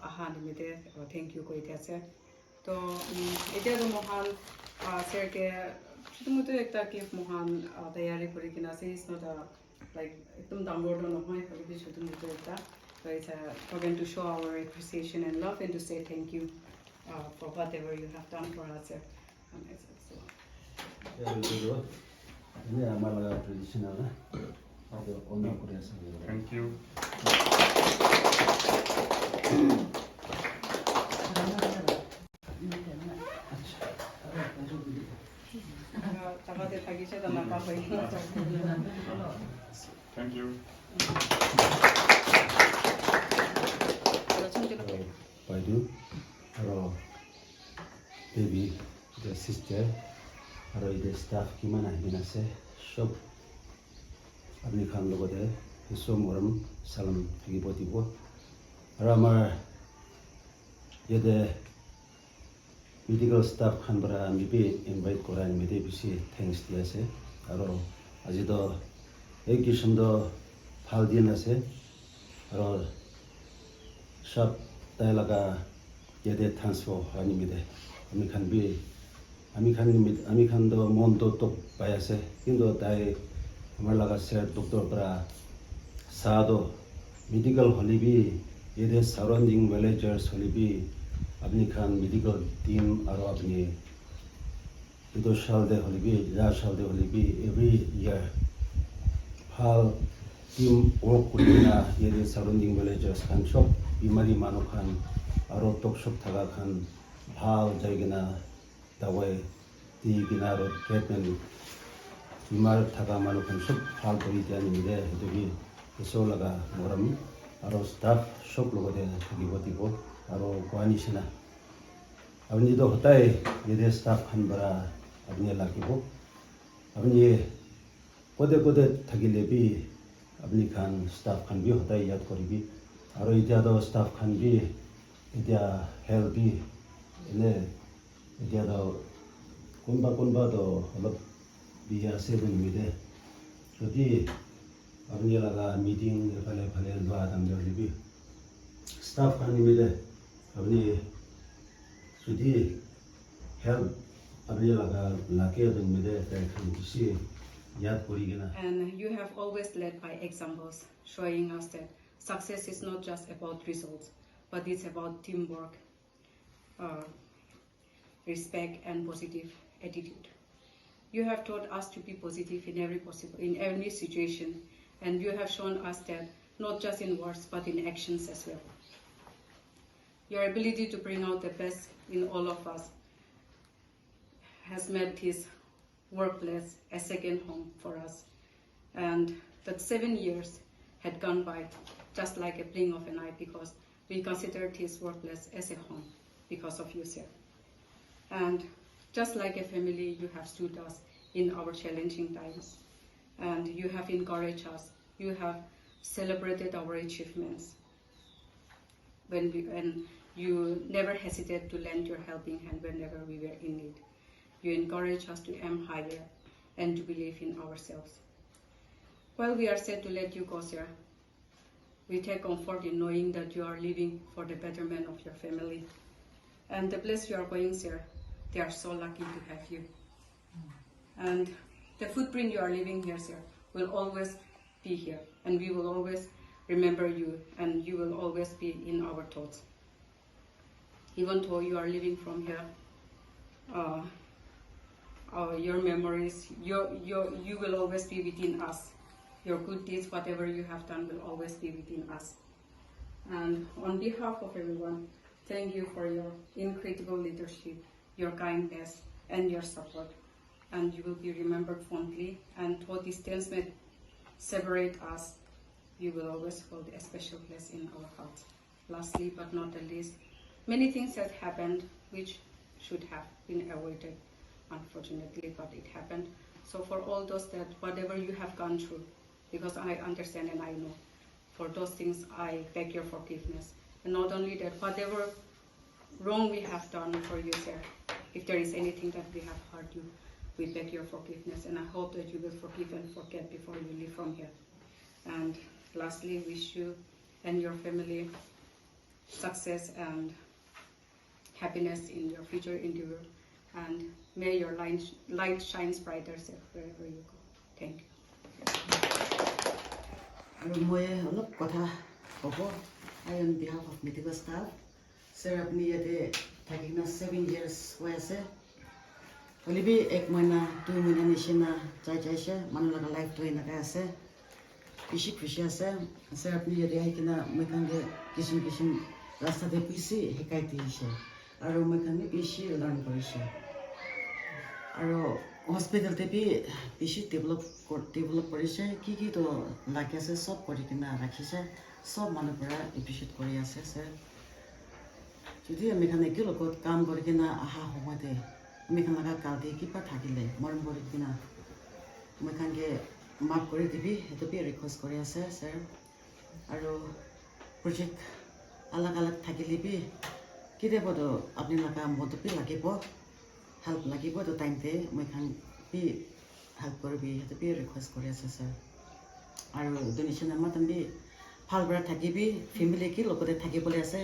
আহা নিমিতে thank U কইতে আছে তো এতিয়া তো মহান স্যারকে শুধুমাত্র একটা কি মহান তৈয়ারি করে কিনা আছে ইজ নট লাইক একদম ডাঙৰটো নহয় হলিবি শুধুমাত্র একটা so it's again to show our appreciation and love and to say thank you for whatever you have done for us sir. ini amal tradisional na ada honor ko sa Thank you. Tapos pagi siya na napahoy. Thank you. Baidu aro baby the sister aro the staff kiman ahina ase sob apni khan logode hiso moram salam dibo dibo aro amar yede medical staff khan bara ami bi invite korai mede bisi thanks di ase aro aji do ek kisam do phal din ase aro sab tai laga yede transfer ani mide ami khan do mon do tok pai ase kindo tai amar laga ser doctor bara sa do medical holibi yede surrounding villagers holibi apni khan medical team aro apni ido shalde holibi ja shalde holibi every year phal team work kurina yede surrounding villagers khan shop bimari manu khan aro tokshop thaga khan bhal jaigina dawai ti gina ro treatment bimar thaga manu khan shop bhal kori diani mide hetubi eso laga moram aro staff shop logode thagibo dibo aro kwani sina apni do hotai yede staff khan bara apni lagibo apni kode thagilebi apni khan staff khan bi hotai yad koribi aro itia do staff khan bi itia help bi ene itia do kunba do olop bi ase bun mide jodi apni laga meeting phale lwa dam de libi staff khan mide apni jodi help apni laga lake dun mide ta khan bisi yad korigena And you have always led by examples showing us that success is not just about results, but it's about teamwork, respect, and positive attitude. You have taught us to be positive in every situation, and you have shown us that not just in words but in actions as well. Your ability to bring out the best in all of us has made this workplace a second home for us, and that 7 years had gone by just like a blink of an eye because we considered this workplace as a home because of you, sir. And just like a family, you have stood us in our challenging times, and you have encouraged us. You have celebrated our achievements when you never hesitated to lend your helping hand whenever we were in need. You encourage us to aim higher and to believe in ourselves. While we are sad to let you go, sir, we take comfort in knowing that you are living for the betterment of your family. And the place you are going, sir, they are so lucky to have you. And the footprint you are leaving here, sir, will always be here. And we will always remember you, and you will always be in our thoughts. Even though you are living from here, your memories, you will always be within us. Your good deeds, whatever you have done, will always be within us. And on behalf of everyone, thank you for your incredible leadership, your kindness, and your support. And you will be remembered fondly, and though distance may separate us, you will always hold a special place in our hearts. Lastly, but not the least, many things have happened which should have been avoided, unfortunately, but it happened. So for all those that whatever you have gone through, because I understand and I know, for those things I beg your forgiveness. And not only that, whatever wrong we have done for you, sir, if there is anything that we have hurt you, we beg your forgiveness, and I hope that you will forgive and forget before you leave from here. And lastly, wish you and your family success and happiness in your future endeavor, and may your light shines brighter wherever you go. Thank you. মই অলপ কথা ক'ব I on behalf of medical staff sir apni yate thakina 7 years হৈ আছে holibi 1 mahina 2 mahina nishina jaise manu laga life to enaka ase bishi khushi ase sir apni yate aikina moi khange kisum rasta de pisi hekai diise aro moi khange bishi learn korise aro hospital te bi bishi develop korise ki to lagi ase sob kori kina rakhise sob manu pura appreciate kori ase sir jodi ami khane ki lokot kaam kori kina aha homade ami khana ka kalde ki pa thakile morom kori kina moi khange maaf kori dibi eto bi request kori ase sir aro project alag thakile bi kide bodo apni laga moto bi lagibo help lagibo to time te moi khan bi help koribi eto bi request kori ase sir aro donation amatam bi Palbra Tagibi, family ki lokote Tagibole ase,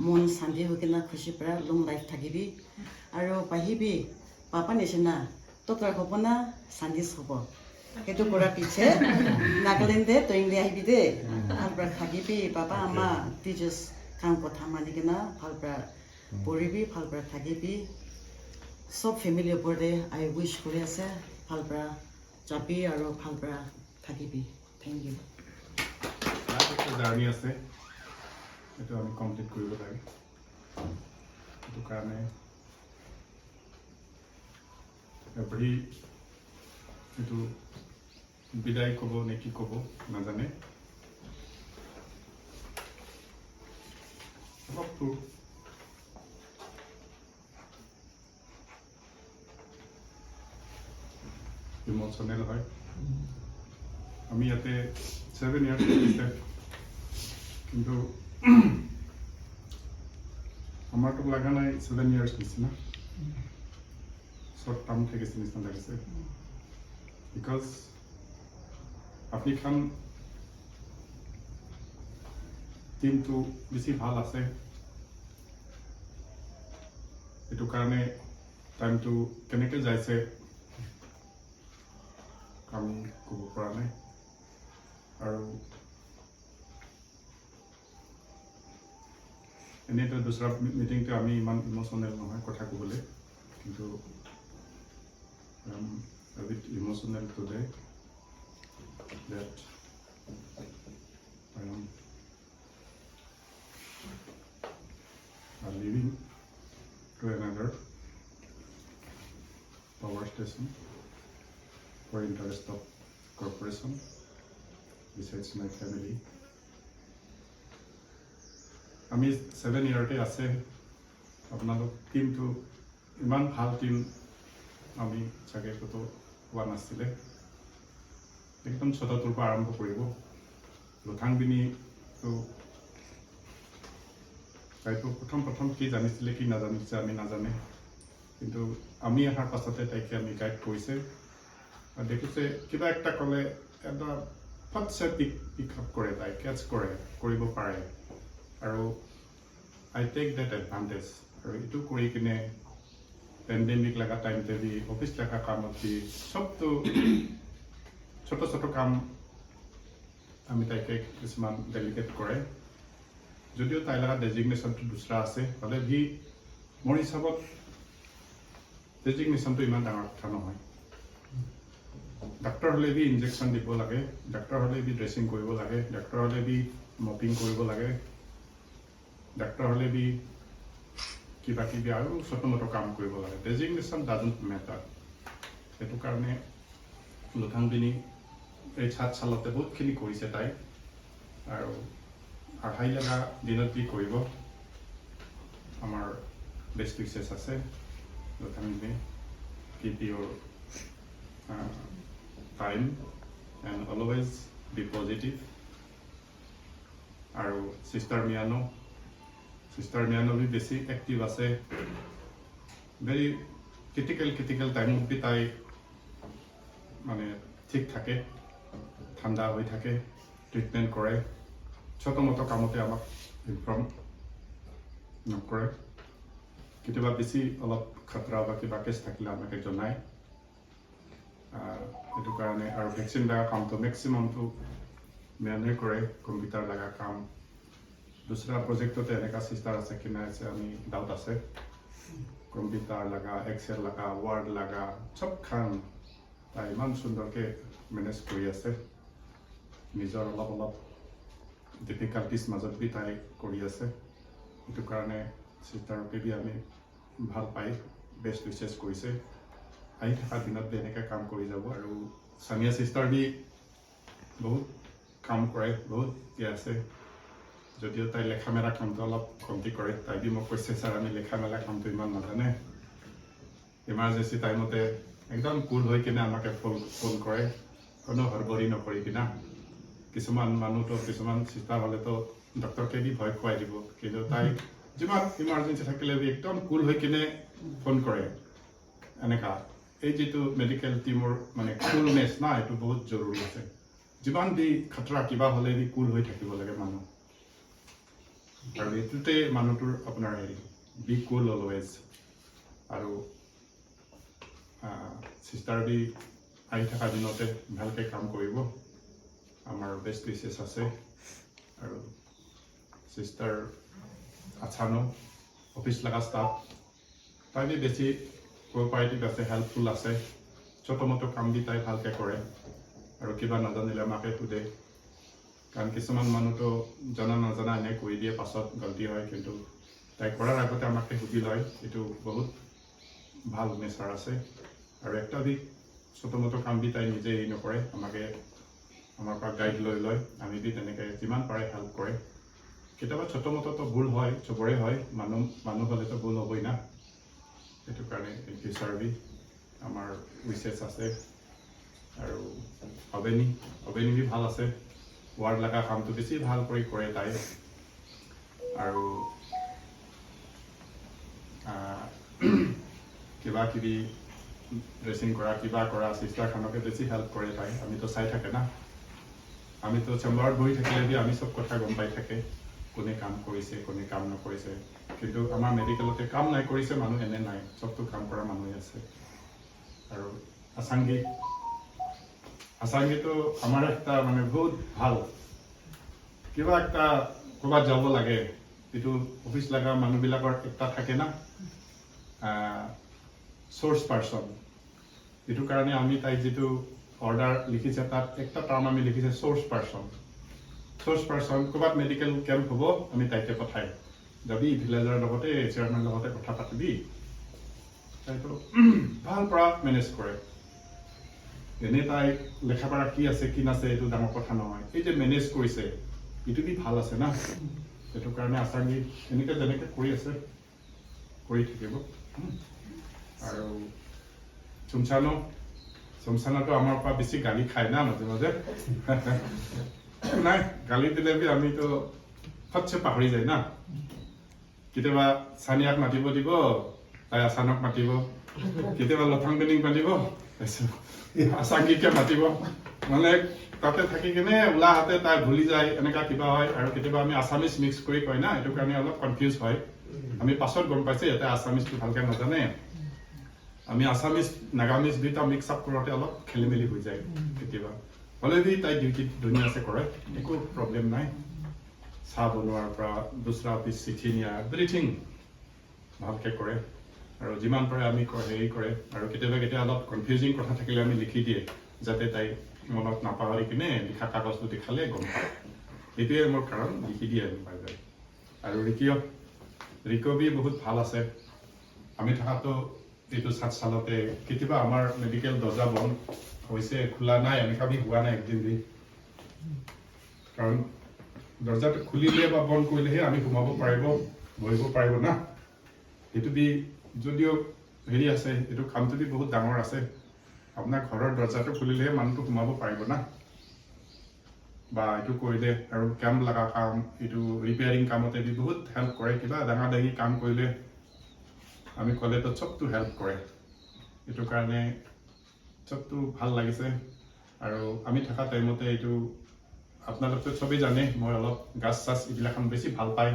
Mon Sandi Hokina Kushipra, long life Tagibi, Aro Pahibi, Papa Nishina, Dr. Hopona, Sandis Hobo. Ketu Kora Piche, Nagalinde, to India Hibide, Palbra Tagibi, Papa Ama, teachers Kankotamanigana, Palbra Boribi, Palbra Tagibi, Sub family borde, I wish Korease, Palbra Jabi, Aro Palbra Tagibi. Thank you. Journey আছে এইটো আমি complete কৰিব লাগে এইটো কাৰণে every এইটো বিদায় ক'ব নে কি ক'ব নাজানে অলপটো ইমোচনেল হয় আমি ইয়াতে 7 years দিছে কিন্তু আমার তো লাগা নাই 7 years নিচিনা শর্ট টার্ম থেকে নিচিনা লাগিছে বিকজ আপনি খান টিমটো বেছি ভাল আছে এটো কাৰণে টাইমটো কেনেকৈ যাইছে আমি ক'ব পৰা নাই আৰু এনেতো দুসৰা মিটিংটো আমি ইমান ইমোশনাল নহয় কথা ক'বলৈ কিন্তু a bit emotional today that I am leaving to another power station for interest of corporation besides my family. আমি 7 years আছে আপোনালোক টিমটো ইমান ভাল টিম আমি চাগে কত হোৱা নাছিলে একদম ছোটটোৰ পৰা আৰম্ভ কৰিব লথাংবিনী তো তাইতো প্ৰথম কি জানিছিলে কি নাজানিছে আমি নাজানে কিন্তু আমি অহাৰ পাছতে তাইকে আমি গাইড কৰিছে আৰু দেখিছে কিবা একটা ক'লে এটা ফটছে পিক আপ কৰে তাই কেচ কৰিব পাৰে আৰু I take that advantage আৰু এইটো কৰি কিনে পেণ্ডেমিক লগা টাইমতে বি অফিচ লগা কামত বি সবটো ছোট কাম আমি তাইকে কিছুমান ডেলিগেট কৰে যদিও তাই লগা ডেজিগনেশ্যনটো দুসৰা আছে হ'লে বি মোৰ হিচাপত ডেজিগনেশ্যনটো ইমান ডাঙৰ কথা নহয় ডাক্তৰ হ'লে বি ইনজেকশ্যন দিব লাগে ডাক্তৰ হ'লে বি ড্ৰেছিং কৰিব লাগে ডাক্তৰ হ'লে বি মপিং কৰিব লাগে ডাক্তৰ হ'লে বি কিবা কিবি আৰু ছোট কাম কৰিব লাগে ডেজিগনেশ্যন ডাজন্ট মেটাৰ সেইটো কাৰণে লথাংবিনী এই 7 সালতে বহুতখিনি কৰিছে তাই আৰু আঢ়াই লগা দিনত কি কৰিব আমাৰ বেষ্ট উইচেছ আছে লথাংবিনী keep your time and always be positive আৰু sister Miano भी बेसी एक्टिव আছে very critical time भी তাই মানে ঠিক থাকে ঠান্ডা হৈ থাকে ট্ৰিটমেন্ট কৰে ছোট কামতে আমাক ইনফৰ্ম নকৰে কেতিয়াবা বেছি অলপ খাতৰা বা কিবা কেছ থাকিলে আমাকে জনায় এইটো কাৰণে আৰু ভেকচিন লগা কামটো মেক্সিমামটো মেনে কৰে কম্পিউটাৰ লগা কাম দুসৰা প্ৰজেক্টতে এনেকা চিষ্টাৰ আছে কি নাই আছে আমি ডাউট আছে কম্পিউটাৰ লগা এক্সেল লগা ৱাৰ্ড লগা সব খান তাই ইমান সুন্দৰকৈ মেনেজ কৰি আছে নিজৰ অলপ অলপ ডিফিকাল্টিজ মাজত বি তাই কৰি আছে এইটো কাৰণে চিষ্টাৰকে বি আমি ভাল পাই বেষ্ট উইচেছ কৰিছে আহি থকা দিনত বি এনেকৈ কাম কৰি যাব আৰু সানিয়া চিষ্টাৰ বি বহুত কাম কৰে বহুত আছে যদিও তাই লেখা মেলা কামটো অলপ কমতি কৰে তাই বি মোক কৈছে ছাৰ আমি লেখা মেলা কামটো ইমান নাজানে ইমাৰ্জেঞ্চি টাইমতে একদম কুল হৈ কিনে আমাকে ফোন কৰে কোনো হৰবৰি নকৰি কিনা কিছুমান মানুহতো কিছুমান চিষ্টাৰ হ'লেতো ডক্টৰকে বি ভয় খুৱাই দিব কিন্তু তাই যিমান ইমাৰ্জেঞ্চি থাকিলে বি একদম কুল হৈ কিনে ফোন কৰে এনেকা এই যেটো মেডিকেল টিমৰ মানে কুলনেছ না এইটো বহুত জৰুৰী আছে যিমান বি খাতৰা কিবা হ'লে বি কুল হৈ থাকিব লাগে মানুহ আৰু এইটোতে মানুহটোৰ আপোনাৰ হেৰি বি কুল অলৱেজ আৰু চিষ্টাৰ বি আহি থকা দিনতে ভালকৈ কাম কৰিব আমাৰ বেষ্ট উইচেছ আছে আৰু চিষ্টাৰ আছানো অফিচ লগা ষ্টাফ তাই বি বেছি কোঅপাৰেটিভ আছে হেল্পফুল আছে ছোটো মোটো কাম বি তাই ভালকৈ কৰে আৰু কিবা নাজানিলে আমাকে সোধে কাৰণ কিছুমান মানুহতো জনা নজনা এনে কৰি দিয়ে পাছত গলতি হয় কিন্তু তাই কৰাৰ আগতে আমাকে সুধি লয় এইটো বহুত ভাল নেচাৰ আছে আৰু একটা বি ছোটো মোটো কাম বি তাই নিজে এই নকৰে আমাকে আমাৰ পৰা গাইড লৈ লয় আমি বি তেনেকৈ যিমান পাৰে হেল্প কৰে কেতিয়াবা ছোটো মোটোতো ভুল হয় চবৰে হয় মানুহ হ'লেতো ভুল হ'বই না সেইটো কাৰণে ফিউচাৰ বি আমাৰ উইচেছ আছে আৰু অবেনি বি ভাল আছে ৱাৰ্ড লগা কামটো বেছি ভাল কৰি কৰে তাই আৰু কিবা কিবি ড্ৰেছিং কৰা কিবা কৰা চিষ্টাৰখনকে বেছি হেল্প কৰে তাই আমিতো চাই থাকে না আমিতো চেম্বাৰত বহি থাকিলে বি আমি চব কথা গম পাই থাকে কোনে কাম কৰিছে কোনে কাম নকৰিছে কিন্তু আমাৰ মেডিকেলতে কাম নাই কৰিছে মানুহ এনে নাই চবটো কাম কৰা মানুহে আছে আৰু আসাংগীটো আমাৰ একটা মানে বহুত ভাল কিবা একটা ক'ৰবাত যাব লাগে এইটো অফিচ লগা মানুহবিলাকৰ একটা থাকে না সোৰ্স পাৰ্সন এইটো কাৰণে আমি তাই যেটো অৰ্ডাৰ লিখিছে তাত একটা টাৰ্ম আমি লিখিছে সোৰ্স পাৰ্সন ক'ৰবাত মেডিকেল ক্যাম্প হ'ব আমি তাইকে পঠাই যাবি ভিলেজৰ লগতে চেয়াৰমেন লগতে কথা পাতিবি তাইতো ভাল পৰা মেনেজ কৰে এনে তাই লেখাপঢ়া কি আছে কি নাছে এইটো ডাঙৰ কথা নহয় এই যে মেনেজ কৰিছে এইটো বি ভাল আছে না সেইটো কাৰণে আসাংগী এনেকৈ যেনেকৈ কৰি আছে কৰি থাকিব আৰু চুমচানোতো আমাৰ পৰা বেছি গালি খায় না মাজে মাজে নাই গালি দিলে বি আমিতো ফটছে পাহৰি যায় না কেতিয়াবা সানিয়াক মাতিব দিব তাই আসানক মাতিব কেতিয়াবা লথাং বেনিং মাতিব আসাংগীকে মাতিব মানে তাতে থাকি কিনে ওলা হাতে তাই ভুলি যায় এনেকা কিবা হয় আৰু কেতিয়াবা আমি আসামিজ মিক্স কৰি কয় না এইটো কাৰণে অলপ কনফিউজ হয় আমি পাছত গম পাইছে ইয়াতে আসামিজটো ভালকৈ নাজানে আমি আসামিজ নাগামিজ দুটা মিক্স আপ কৰোঁতে অলপ খেলি মেলি হৈ যায় কেতিয়াবা হ'লে বি তাই ডিউটি ধুনীয়াছে কৰে একো প্ৰব্লেম নাই চাহ বনোৱাৰ পৰা দুসৰা অফিচ চিঠি নিয়া এভৰিথিং ভালকৈ কৰে আৰু যিমান পাৰে আমি হেৰি কৰে আৰু কেতিয়াবা অলপ কনফিউজিং কথা থাকিলে আমি লিখি দিয়ে যাতে তাই মনত নাপাহৰি কিনে লিখা কাগজটো দেখালে গম পায় এইটোৱে মোৰ কাৰণ লিখি দিয়ে আমি পাই যায় আৰু ৰিকো বি বহুত ভাল আছে আমি থকাটো এইটো 7 সালতে কেতিয়াবা আমাৰ মেডিকেল দৰ্জা বন্ধ হৈছে খোলা নাই এনেকা বি হোৱা নাই একদিন বি কাৰণ দৰ্জাটো খুলিলে বা বন্ধ কৰিলেহে আমি সোমাব পাৰিব বহিব পাৰিব না এইটো বি যদিও হেৰি আছে এইটো কামটো বি বহুত ডাঙৰ আছে আপোনাৰ ঘৰৰ দৰ্জাটো খুলিলেহে মানুহটো সোমাব পাৰিব না বা এইটো কৰিলে আৰু কেম্প লগা কাম এইটো ৰিপেয়াৰিং কামতে বি বহুত হেল্প কৰে কিবা ডাঙৰ ডাঙি কাম কৰিলে আমি কলেতো চবটো হেল্প কৰে এইটো কাৰণে চবটো ভাল লাগিছে আৰু আমি থকা টাইমতে এইটো আপোনালোকে চবেই জানে মই অলপ গাছ চাছ এইবিলাখন বেছি ভাল পায়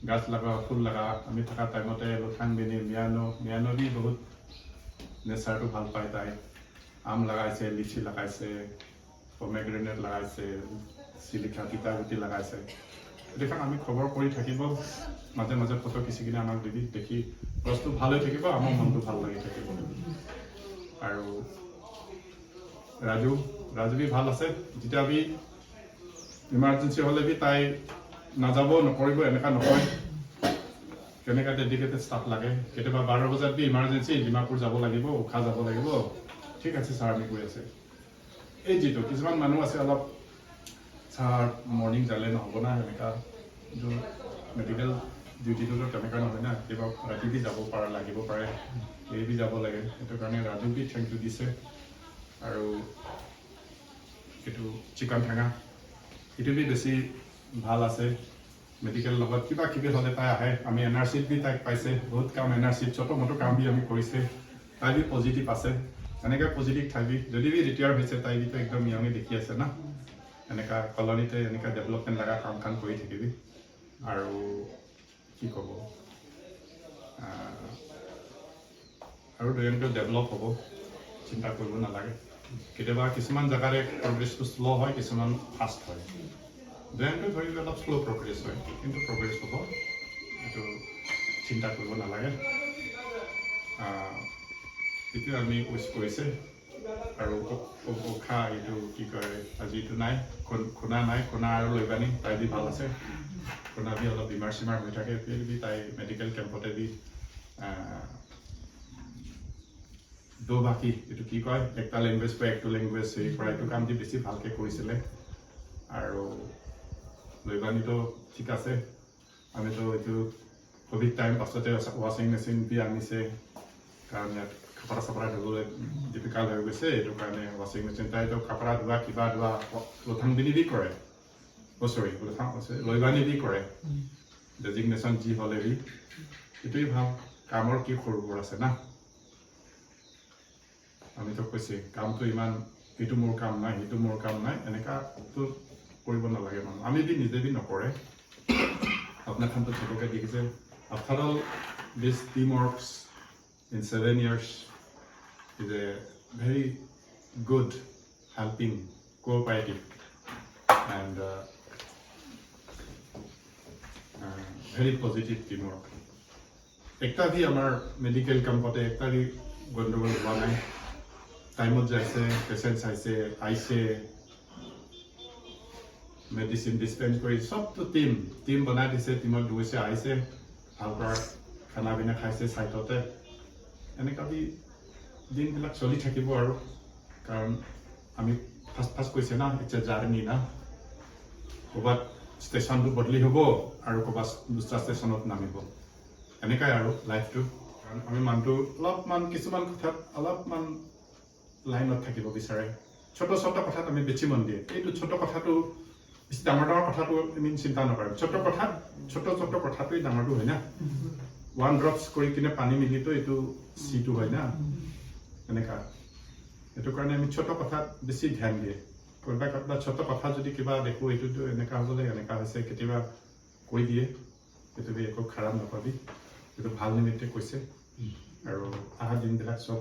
গাছ লগা ফুল লগা আমি থকা টাইমতে লুথাংবিনি মিয়ানো বি বহুত নেচাৰটো ভাল পায় তাই আম লগাইছে লিচি লগাইছে পমেগ্ৰেনেট লগাইছে চিলিকা তিতাগুটি লগাইছে এইখন আমি খবৰ কৰি থাকিব মাজে মাজে ফটো খিচি কিনে আমাক দিবি দেখি বস্তু ভাল হৈ থাকিব আমাৰ মনটো ভাল লাগি থাকিব আৰু ৰাজু বি ভাল আছে যেতিয়া আমি ইমাৰ্জেঞ্চি হ'লে বি তাই নাযাব নকৰিব এনেকুৱা নকয় কেনেকুৱা ডেডিকেটেড ষ্টাফ লাগে কেতিয়াবা 12 বজাত বি ইমাৰ্জেঞ্চি ডিমাপুৰ যাব লাগিব উখা যাব লাগিব ঠিক আছে ছাৰ আমি গৈ আছে এই যিটো কিছুমান মানুহ আছে অলপ ছাৰ মৰ্ণিং যালে নহ'ব না এনেকুৱা কিন্তু মেডিকেল ডিউটিটোতো তেনেকুৱা নহয় না কিবা ৰাতি বি যাব পাৰে লাগিব পাৰে এই বি যাব লাগে সেইটো কাৰণে ৰাজু বি থেংক ইউ দিছে আৰু এইটো চিকেন ঠেঙা এইটো বি বেছি ভাল আছে মেডিকেল লগত কিবা কিবি হ'লে তাই আহে আমি এনআৰচিত বি তাইক পাইছে বহুত কাম এনআৰচিত ছোট মোটো কাম বি আমি কৰিছে তাই বি পজিটিভ আছে এনেকৈ পজিটিভ থাকিবি যদি বি ৰিটায়াৰ হৈছে তাই বিতো একদম য়ঙে দেখি আছে না এনেকুৱা কলনীতে এনেকুৱা ডেভেলপমেণ্ট লগা কাম কৰি থাকিবি আৰু কি ক'ব আৰু এনেকৈ ডেভেলপ হ'ব চিন্তা কৰিব নালাগে কেতিয়াবা কিছুমান জেগাৰে প্ৰগ্ৰেছটো শ্ল' হয় কিছুমান ফাষ্ট হয় ড্ৰেইনটো ধৰিলে অলপ শ্ল' প্ৰগ্ৰেছ হয় কিন্তু প্ৰগ্ৰেছ হ'ব এইটো চিন্তা কৰিব নালাগে এইটো আমি উইচ কৰিছে আৰু উশাহ এইটো কি কয় আজি এইটো নাই খুনা নাই খুনা আৰু লৈবানি তাই বি ভাল আছে খুনা বি অলপ বেমাৰ চেমাৰ হৈ থাকে বি তাই মেডিকেল কেম্পতে বি বাকী এইটো কি কয় একটা লেংগুৱেজ পৰা একটো লেংগুৱেজ হেৰি কৰা এইটো কাম দি বেছি ভালকৈ কৰিছিলে আৰু লৈবানীটো ঠিক আছে আমিতো এইটো ক'ভিড টাইম পাছতে ৱাশ্বিং মেচিন বি আনিছে কাৰণ ইয়াত কাপোৰ চাপৰা ধুবলৈ ডিফিকাল্ট হৈ গৈছে এইটো কাৰণে ৱাশ্বিং মেচিন তাইতো কাপোৰ ধোৱা কিবা ধোৱা লুথাংবিনি বি কৰে লৈবানী বি কৰে ডেজিগনেশ্যন যি হ'লে বি এইটোৱেই ভাল কামৰ কি সৰুবোৰ আছে না আমিতো কৈছে কামটো ইমান এইটো মোৰ কাম নাই সেইটো মোৰ কাম নাই এনেকুৱাটো কৰিব নালাগে মানুহ আমি বি নিজে বি নকৰে আপোনাৰ খানটো চবকে দেখিছে after all this team works in 7 years is a very good helping cooperative and very positive teamwork ekta bhi amar medical campate ekta bhi gondogol hua nai time ot jaise patients aise medicine dispense kori sob to team banai dise teamot duise aise bhalkar khana bina khaise saitote এনেকুৱা B দিনবিলাক চলি থাকিব আৰু কাৰণ আমি first কৈছে না it's a journey না ক'ৰবাত ষ্টেচনটো বদলি হ'ব আৰু ক'ৰবাত দুটা ষ্টেচনত নামিব এনেকুৱাই আৰু লাইফটো কাৰণ আমি মানুহটো অলপমান কিছুমান কথাত অলপমান লাইনত থাকিব বিচাৰে ছোট কথাত আমি বেছি মন দিয়ে এইটো ছোট কথাটো বেছি ডাঙৰ কথাটো আমি চিন্তা নকৰোঁ ছোট কথাটোৱেই ডাঙৰটো হয় না 1 drops কৰি কিনে পানী মিলিতো এইটো সিটো হয় না এনেকা এটো কাৰণে আমি ছোট কথাত বেছি ধ্যান দিয়ে কোনবা ছোট কথা যদি কিবা দেখো এইটো এনেকা হ'লে এনেকা হৈছে কেতিয়াবা কৈ দিয়ে এটো বি একো খাৰাপ নকবি এটো ভাল নিমিত্তে কৈছে আৰু আহা দিনবিলাক সব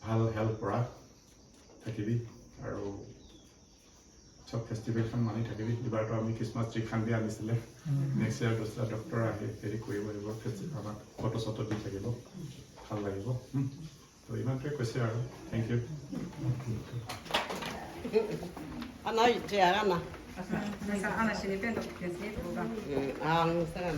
ভাল হেল্প কৰা থাকিবি আৰু সব ফেষ্টিভেলখন মানি থাকিবি এবাৰতো আমি ক্ৰিসমাছ ট্ৰি খান দি আনিছিলে নেক্সট ইয়াৰ দোসৰা ডক্টৰ আহে হেৰি কৰিব লাগিব ফেষ্টিভেল আমাক ফটো দি থাকিব ভাল লাগিব তো ইমানটোৱে কৈছে আৰু thank you Ana ya ana. Ana sini pendo presidente bukan. Ang sana.